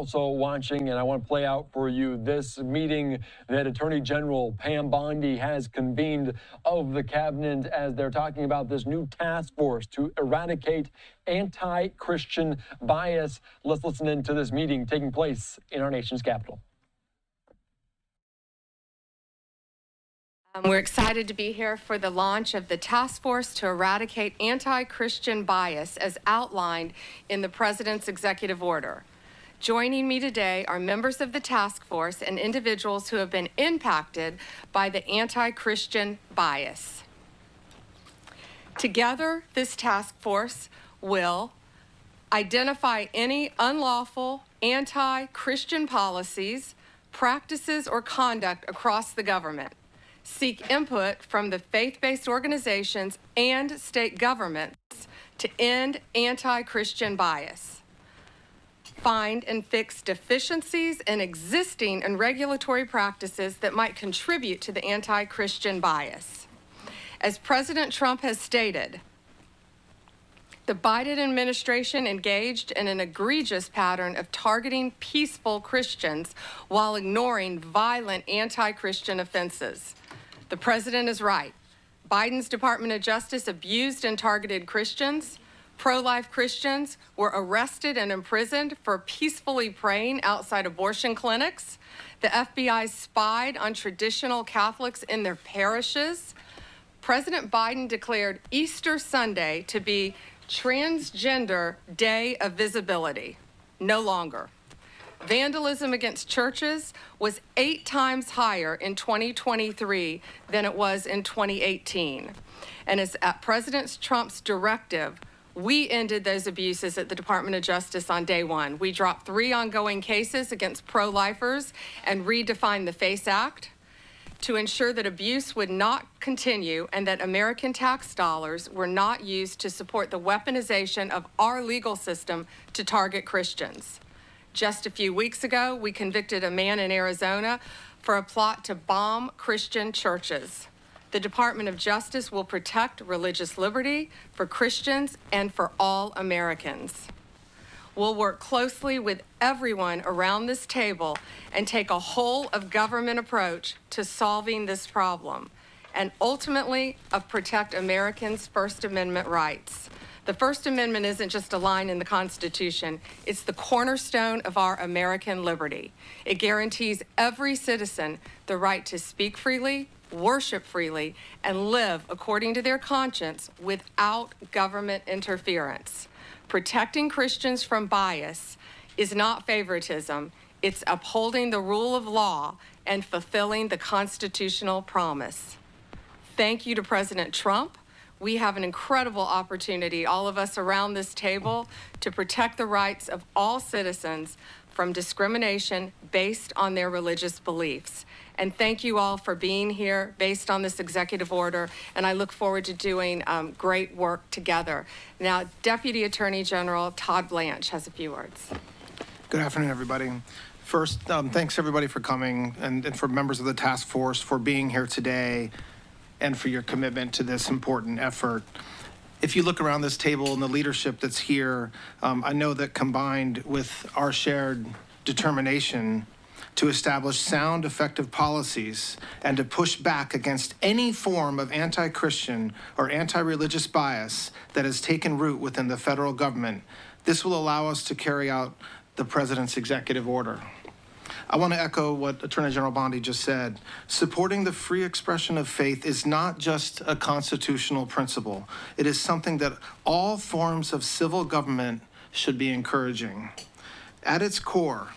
also watching, and I want to play out for you this meeting that Attorney General Pam Bondi has convened of the cabinet as they're talking about this new task force to eradicate anti-Christian bias. Let's listen into this meeting taking place in our nation's capital. We're excited to be here for the launch of the task force to eradicate anti-Christian bias as outlined in the President's executive order. Joining me today are members of the task force and individuals who have been impacted by the anti-Christian bias. Together, this task force will identify any unlawful anti-Christian policies, practices, or conduct across the government, seek input from the faith-based organizations and state governments to end anti-Christian bias, find and fix deficiencies in existing and regulatory practices that might contribute to the anti-Christian bias. As President Trump has stated, the Biden administration engaged in an egregious pattern of targeting peaceful Christians while ignoring violent anti-Christian offenses. The president is right. Biden's Department of Justice abused and targeted Christians. Pro-life Christians were arrested and imprisoned for peacefully praying outside abortion clinics. The FBI spied on traditional Catholics in their parishes. President Biden declared Easter Sunday to be Transgender Day of Visibility. No longer. Vandalism against churches was 8 times higher in 2023 than it was in 2018. And as at President Trump's directive, we ended those abuses at the Department of Justice on day one. We dropped 3 ongoing cases against pro-lifers and redefined the FACE Act to ensure that abuse would not continue and that American tax dollars were not used to support the weaponization of our legal system to target Christians. Just a few weeks ago, we convicted a man in Arizona for a plot to bomb Christian churches. The Department of Justice will protect religious liberty for Christians and for all Americans. We'll work closely with everyone around this table and take a whole of government approach to solving this problem and ultimately protect Americans' First Amendment rights. The First Amendment isn't just a line in the Constitution. It's the cornerstone of our American liberty. It guarantees every citizen the right to speak freely, worship freely, and live according to their conscience without government interference. Protecting Christians from bias is not favoritism. It's upholding the rule of law and fulfilling the constitutional promise. Thank you to President Trump. We have an incredible opportunity, all of us around this table, to protect the rights of all citizens from discrimination based on their religious beliefs. And thank you all for being here based on this executive order, and I look forward to doing great work together. Now, Deputy Attorney General Todd Blanche has a few words. Good afternoon, everybody. First, thanks everybody for coming and for members of the task force for being here today and for your commitment to this important effort. If you look around this table and the leadership that's here, I know that combined with our shared determination to establish sound, effective policies and to push back against any form of anti-Christian or anti-religious bias that has taken root within the federal government, this will allow us to carry out the President's executive order. I want to echo what Attorney General Bondi just said. Supporting the free expression of faith is not just a constitutional principle. It is something that all forms of civil government should be encouraging. At its core,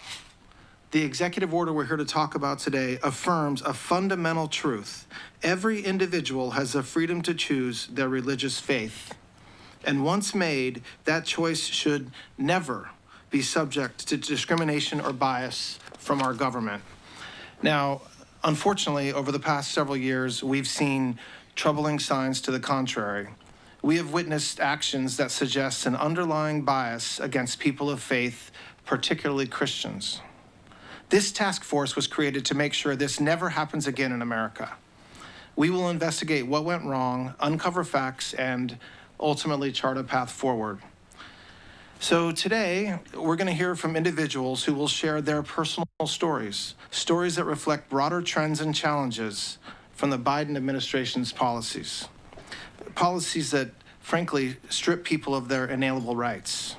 the executive order we're here to talk about today affirms a fundamental truth. Every individual has the freedom to choose their religious faith. And once made, that choice should never be subject to discrimination or bias from our government. Now, unfortunately, over the past several years, we've seen troubling signs to the contrary. We have witnessed actions that suggest an underlying bias against people of faith, particularly Christians. This task force was created to make sure this never happens again in America. We will investigate what went wrong, uncover facts, and ultimately chart a path forward. So today, we're going to hear from individuals who will share their personal stories, stories that reflect broader trends and challenges from the Biden administration's policies. Policies that, frankly, strip people of their inalienable rights.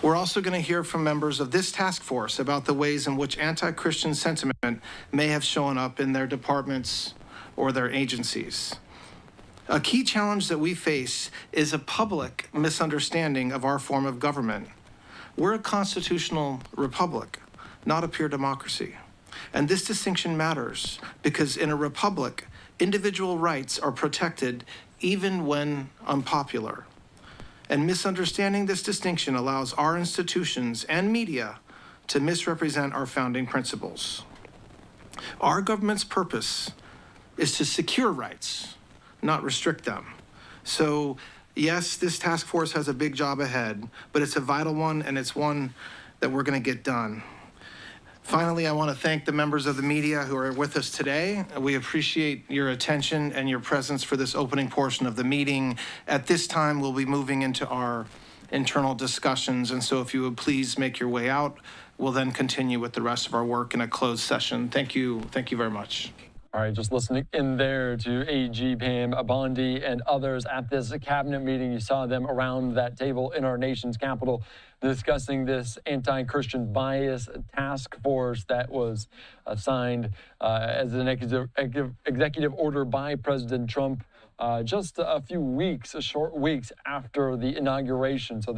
We're also going to hear from members of this task force about the ways in which anti-Christian sentiment may have shown up in their departments or their agencies. A key challenge that we face is a public misunderstanding of our form of government. We're a constitutional republic, not a pure democracy. And this distinction matters because in a republic, individual rights are protected even when unpopular. And misunderstanding this distinction allows our institutions and media to misrepresent our founding principles. Our government's purpose is to secure rights, not restrict them. So yes, this task force has a big job ahead, but it's a vital one, and it's one that we're going to get done. Finally, I want to thank the members of the media who are with us today. We appreciate your attention and your presence for this opening portion of the meeting. At this time, we'll be moving into our internal discussions, and so if you would please make your way out, we'll then continue with the rest of our work in a closed session. Thank you very much. All right, just listening in there to AG Pam Bondi and others at this cabinet meeting. You saw them around that table in our nation's capital discussing this anti-Christian bias task force that was signed as an executive order by President Trump just a few weeks, short weeks after the inauguration. So